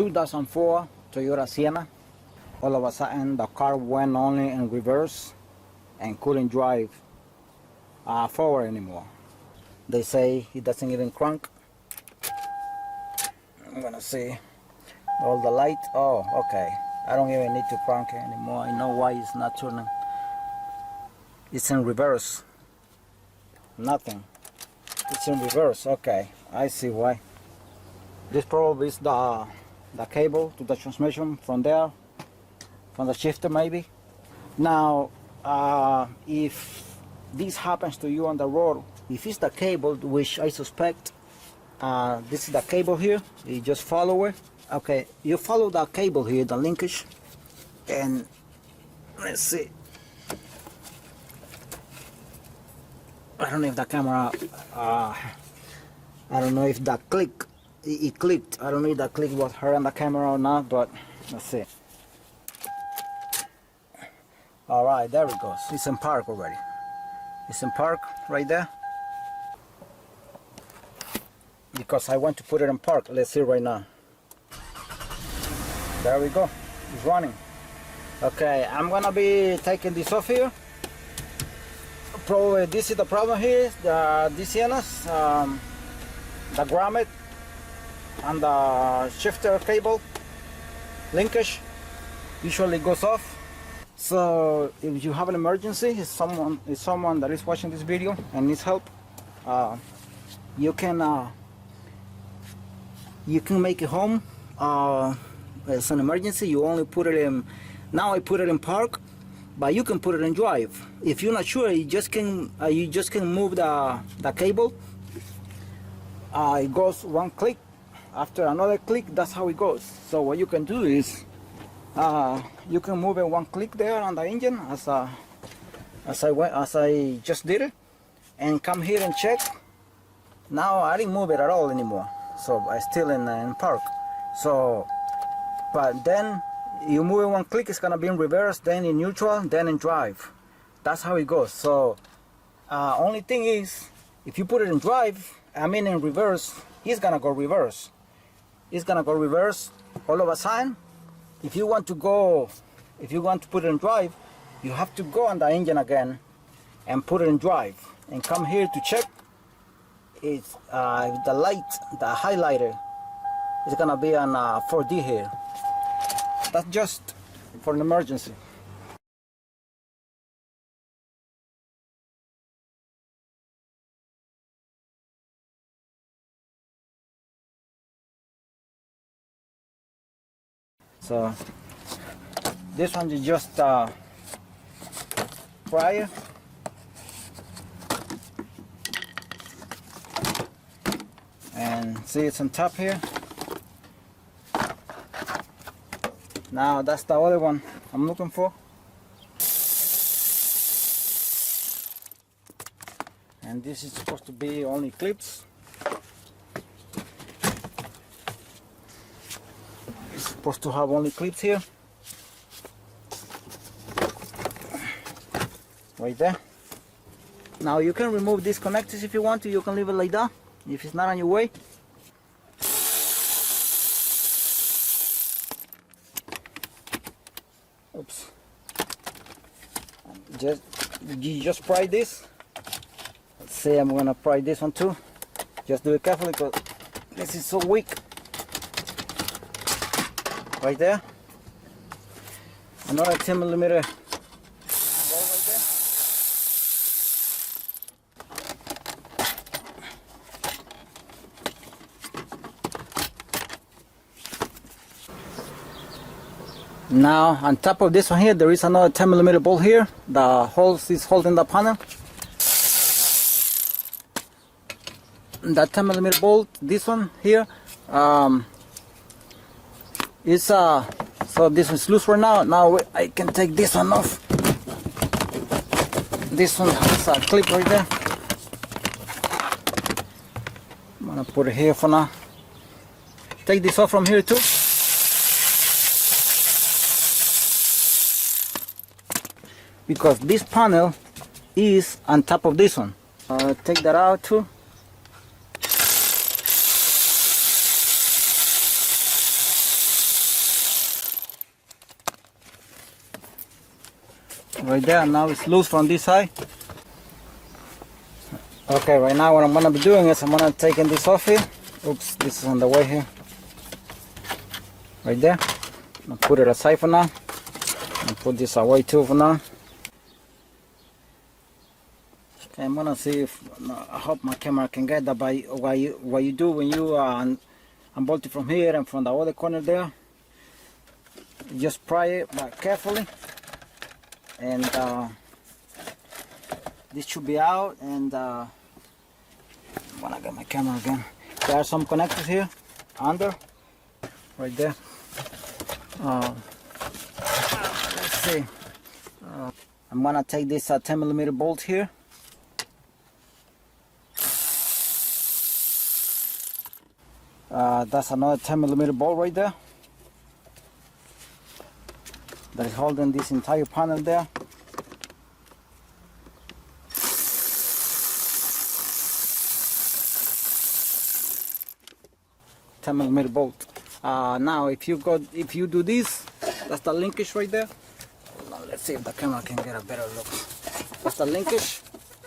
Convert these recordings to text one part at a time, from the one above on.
2004 Toyota Sienna. All of a sudden the car went only in reverse and couldn't drive forward anymore. They say it doesn't even crank. I'm gonna see all the light. Oh, okay. I don't even need to crank it anymore. I know why it's not turning. It's in reverse. Nothing. It's in reverse. Okay, I see why. This probably is the cable to the transmission from there, from the shifter maybe. Now, if this happens to you on the road, if it's the cable, which I suspect, this is the cable here, you just follow it. Okay, you follow the cable here, the linkage, and let's see. I don't know if the camera, I don't know if that it clicked. I don't know if that click was heard on the camera or not, but let's see. All right, there it goes. It's in park already. It's in park right there. Because I want to put it in park. Let's see right now. There we go. It's running. Okay, I'm gonna be taking this off here. Probably this is the problem here. The siennas, the grommet, and the shifter cable linkage usually goes off. So if you have an emergency, if someone that is watching this video and needs help, you can make it home. It's an emergency. You only put it in. Now I put it in park, but you can put it in drive. If you're not sure, you just can move the cable. It goes one click after another click. That's how it goes. So what you can do is you can move it one click there on the engine as I just did it, and come here and check. Now I didn't move it at all anymore, so I still in park. So, but then you move it one click, it's gonna be in reverse, then in neutral, then in drive. That's how it goes. So only thing is, if you put it in drive, I mean in reverse, it's gonna go reverse. It's gonna go reverse all of a sudden. If you want to put it in drive, you have to go on the engine again and put it in drive and come here to check. It's the light, the highlighter is gonna be on 4D here. That's just for an emergency. So this one is just prior. And see, it's on top here. Now that's the other one I'm looking for. And this is supposed to be only clips. It's supposed to have only clips here. Right there. Now you can remove these connectors if you want to. You can leave it like that if it's not on your way. Oops. You just pry this. Let's see, I'm gonna pry this one too. Just do it carefully because this is so weak. Right there. Another 10mm ball right there. Now on top of this one here, there is another 10mm bolt here. The holes is holding the panel. That 10mm bolt, this one here, is so this is loose for now. Now I can take this one off. This one has a clip right there. I'm gonna put it here for now. Take this off from here too. Because this panel is on top of this one. Take that out too. right there. Now it's loose from this side. Okay, right now what I'm gonna be doing is I'm gonna taking this off here. Oops, this is on the way here. Right there. I'll put it aside for now. I'll put this away too for now. Okay, I'm gonna see if I hope my camera can get that. By what you do when you unbolt it from here and from the other corner there. You just pry it but carefully, and this should be out. And when I get my camera again, there are some connectors here under, right there. Let's see. I'm gonna take this 10mm bolt here. That's another 10mm bolt right there. That is holding this entire panel there. $10mm bolt. Now, if you do this, that's the linkage right there. Now, let's see if the camera can get a better look. That's the linkage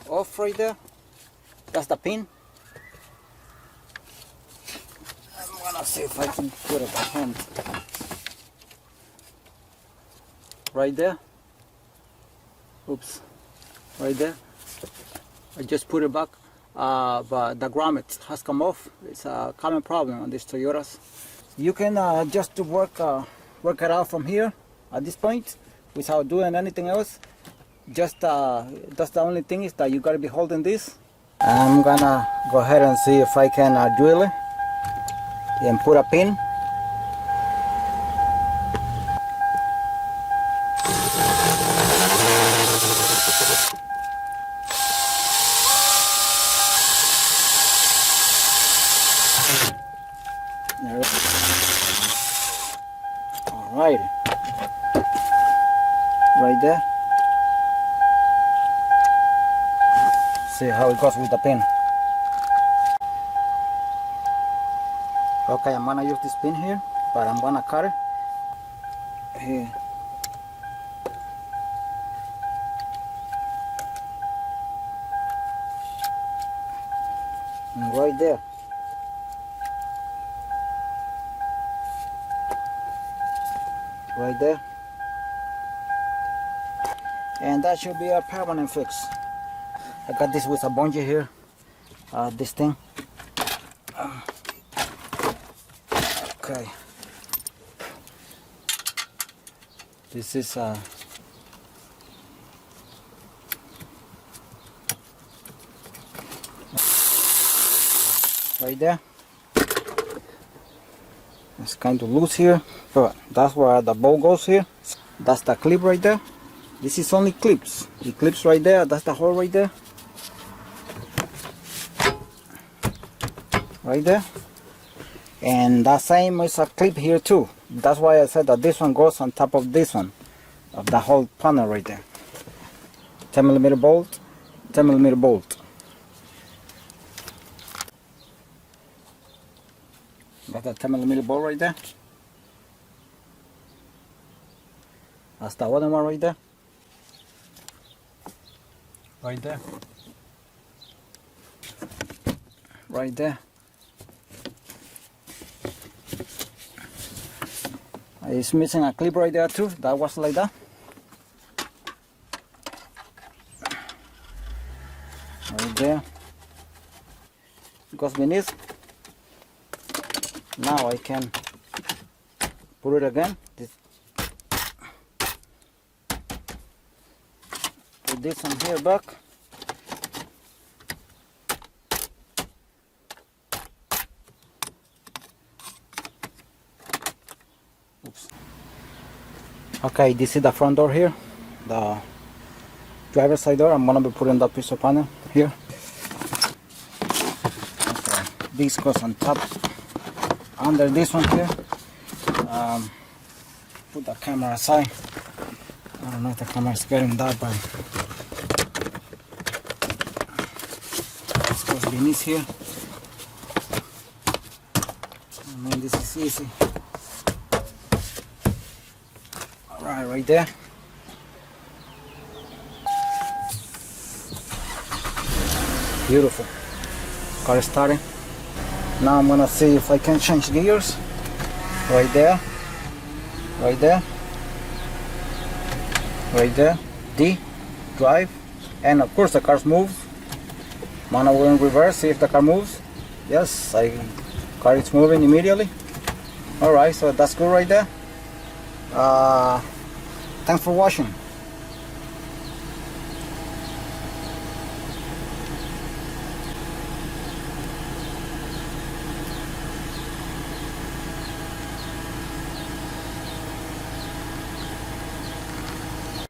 off right there. That's the pin. I'm gonna see if I can put it by hand. Right there. Oops. Right there. I just put it back. But the grommet has come off. It's a common problem on these Toyotas. You can just work it out from here at this point without doing anything else. Just that's the only thing is that you gotta be holding this. I'm gonna go ahead and see if I can drill it and put a pin. Alright, right there. See how it goes with the pin. Okay, I'm gonna use this pin here, but I'm gonna cut it here. And right there. Right there, and that should be a permanent fix. I got this with a bungee here, this thing. Okay, this is right there. It's kind of loose here, but that's where the bolt goes here. That's the clip right there. This is only clips. It clips right there. That's the hole right there. Right there. And that same is a clip here too. That's why I said that this one goes on top of this one, of the whole panel right there. 10mm bolt, 10mm bolt. Got that 10mm bolt right there. That's the other one right there. Right there. Right there. It's missing a clip right there too. That was like that. Right there. Goes beneath. Now I can put it again. Put this one here back. Oops. Okay, this is the front door here. The driver's side door. I'm gonna be putting that piece of panel here. Okay. This goes on top. Under this one here, put the camera aside. I don't know if the camera is getting that, but this goes beneath here. I mean, this is easy. Alright, right there. Beautiful. Car is starting. Now I'm gonna see if I can change gears. Right there. Right there. Right there. D. Drive. And of course the car moves. I'm gonna go in reverse, see if the car moves. Yes, car is moving immediately. Alright, so that's good right there. Thanks for watching.